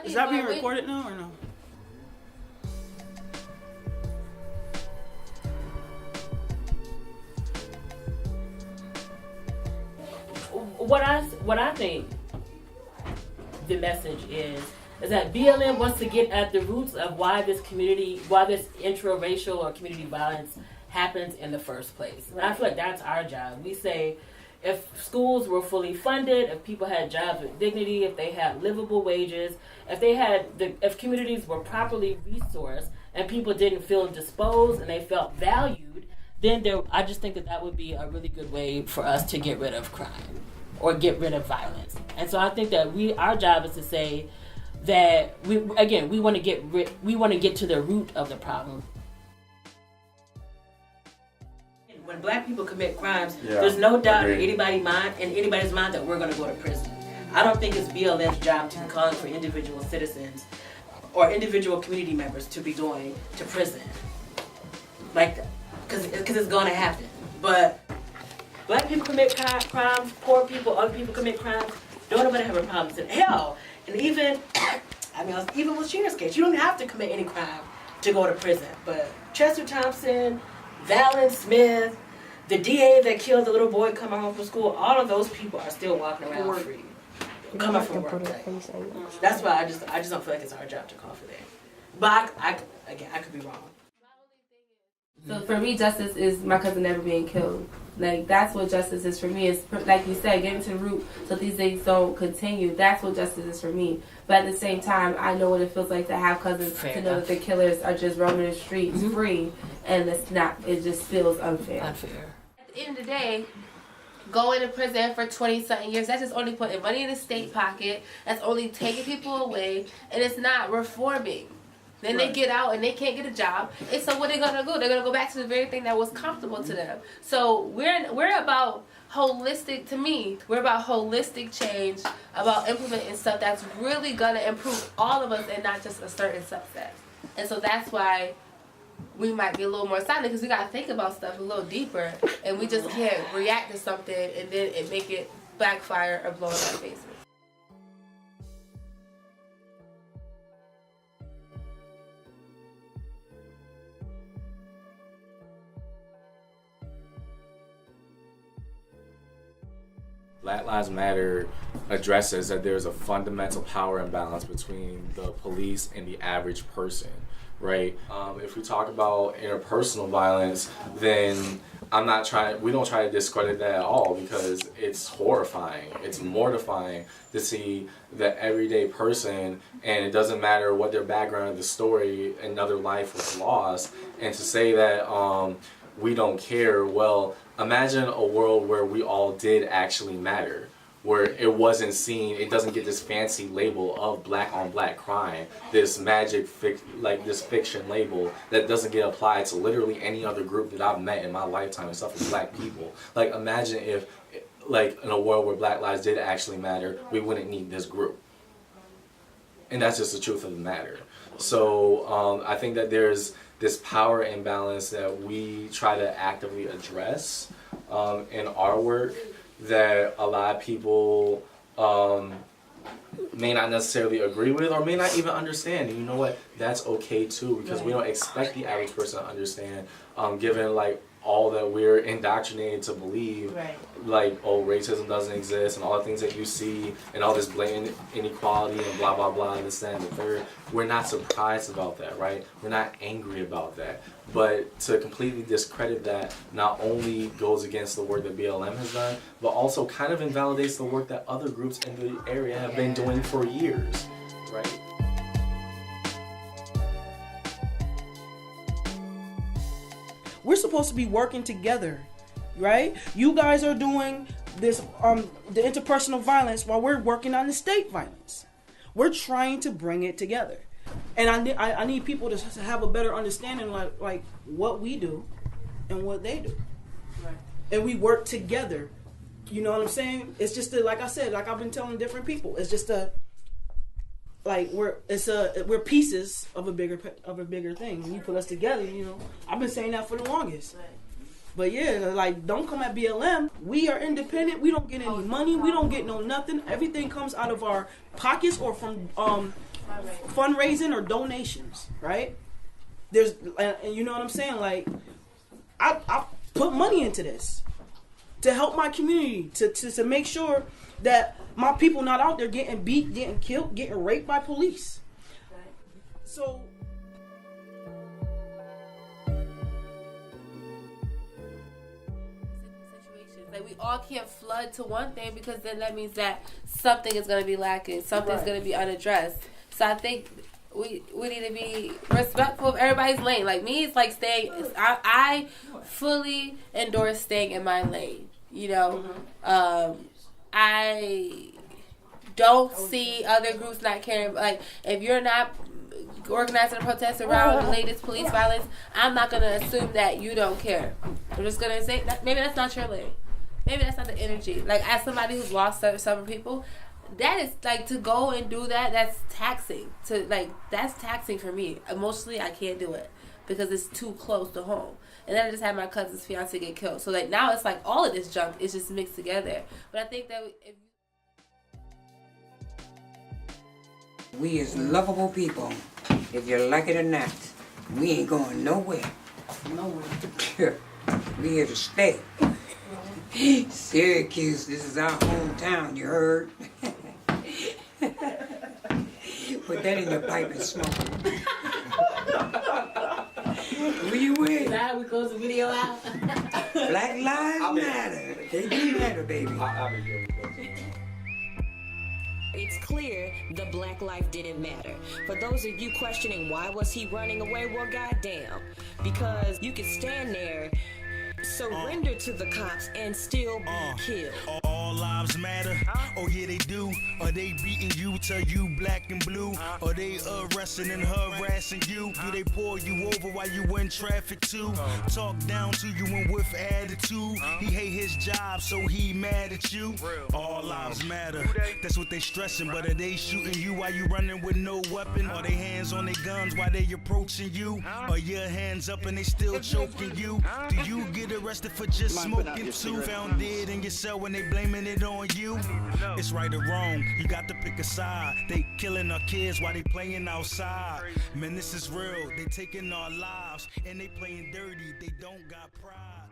Is that being recorded now or no? What I think the message is that BLM wants to get at the roots of why this intraracial or community violence happens in the first place. And I feel like that's our job. We say if schools were fully funded, if people had jobs with dignity, if they had livable wages, if communities were properly resourced and people didn't feel disposed and they felt valued, then I just think that would be a really good way for us to get rid of crime or get rid of violence. And so I think that our job is to say that we want to get to the root of the problem. When black people commit crimes, there's no doubt in anybody's mind that we're going to go to prison. I don't think it's BLM's job to be calling for individual citizens or individual community members to be going to prison, because it's going to happen. But black people commit crimes, poor people, other people commit crimes. Don't nobody have a problem with it. Hell, and even with Sheena's case, you don't have to commit any crime to go to prison. But Chester Thompson, Valen Smith, the DA that killed the little boy coming home from school, all of those people are still walking around free, coming from work. That's why I just don't feel like it's our job to call for that. But I could be wrong. So for me, justice is my cousin never being killed. Like, that's what justice is for me. It's like you said, getting to the root so these things don't continue. That's what justice is for me. But at the same time, I know what it feels like to have cousins, to know that the killers are just roaming the streets free, and it's not. It just feels unfair. At the end of the day, going to prison for 20-something years, that's just only putting money in the state pocket. That's only taking people away, and it's not reforming. Then they get out and they can't get a job. And so what are they going to do? They're going to go back to the very thing that was comfortable to them. So we're about holistic, to me, we're about holistic change, about implementing stuff that's really going to improve all of us and not just a certain subset. And so that's why we might be a little more silent, because we got to think about stuff a little deeper, and we just can't react to something and then make it backfire or blow in our faces. Black Lives Matter addresses that there's a fundamental power imbalance between the police and the average person, right? If we talk about interpersonal violence, then we don't try to discredit that at all, because it's horrifying. It's mortifying to see the everyday person, and it doesn't matter what their background, the story, another life was lost, and to say that we don't care. Well, imagine a world where we all did actually matter, where it wasn't seen, it doesn't get this fancy label of black on black crime, this this fiction label that doesn't get applied to literally any other group that I've met in my lifetime, except for black people. Like, imagine if, in a world where black lives did actually matter, we wouldn't need this group. And that's just the truth of the matter. So I think that there's this power imbalance that we try to actively address in our work, that a lot of people may not necessarily agree with or may not even understand. And you know what? That's okay too, because we don't expect the average person to understand, given all that we're indoctrinated to believe, racism doesn't exist and all the things that you see and all this blatant inequality and blah, blah, blah, and this, that, and the third. We're not surprised about that, right? We're not angry about that. But to completely discredit that not only goes against the work that BLM has done, but also kind of invalidates the work that other groups in the area have been doing for years, right? We're supposed to be working together, right? You guys are doing this, the interpersonal violence, while we're working on the state violence. We're trying to bring it together. And I need people to have a better understanding, like what we do and what they do. Right. And we work together. You know what I'm saying? It's just like I said, like I've been telling different people, it's just we're pieces of a bigger thing. When you put us together, I've been saying that for the longest. But yeah, like, don't come at BLM. We are independent. We don't get any money. We don't get no nothing. Everything comes out of our pockets or from fundraising or donations, right? There's, and you know what I'm saying? Like, I put money into this to help my community, to make sure that my people not out there getting beat, getting killed, getting raped by police. So... Like, we all can't flood to one thing, because then that means that something is going to be lacking, something's going to be unaddressed. So I think we need to be respectful of everybody's lane. Like, me, it's like staying. I fully endorse staying in my lane. You know, I don't see other groups not caring. Like, if you're not organizing a protest around the latest police violence, I'm not going to assume that you don't care. I'm just going to say that maybe that's not your lane. Maybe that's not the energy. Like, as somebody who's lost several people, that is, like, to go and do that, that's taxing. That's taxing for me. Emotionally, I can't do it because it's too close to home. And then I just had my cousin's fiance get killed. So, like, now it's like all of this junk is just mixed together. But I think that we is lovable people, if you like it or not. We ain't going nowhere. Nowhere. We here to stay. Syracuse, this is our hometown, you heard? Put that in your pipe and smoke it. Who you with? Now we close the video out. Black lives matter. They do matter, baby. It's clear the black life didn't matter. For those of you questioning why was he running away, well, goddamn. Because you can stand there, surrender to the cops, and still be killed. All lives matter. Oh yeah, they do. Are they beating you till you black and blue? Are they arresting and harassing you? Do they pull you over while you in traffic too? Talk down to you and with attitude. He hate his job, so he mad at you. All lives matter. That's what they stressing. But are they shooting you while you running with no weapon? Are they hands on their guns while they approaching you? Are your hands up and they still choking you? Do you get arrested for just smoking too? Found dead in your cell when they blaming it on you? It's right or wrong, you got to pick a side. They killing our kids while they playing outside. Man, this is real, they taking our lives and they playing dirty, they don't got pride.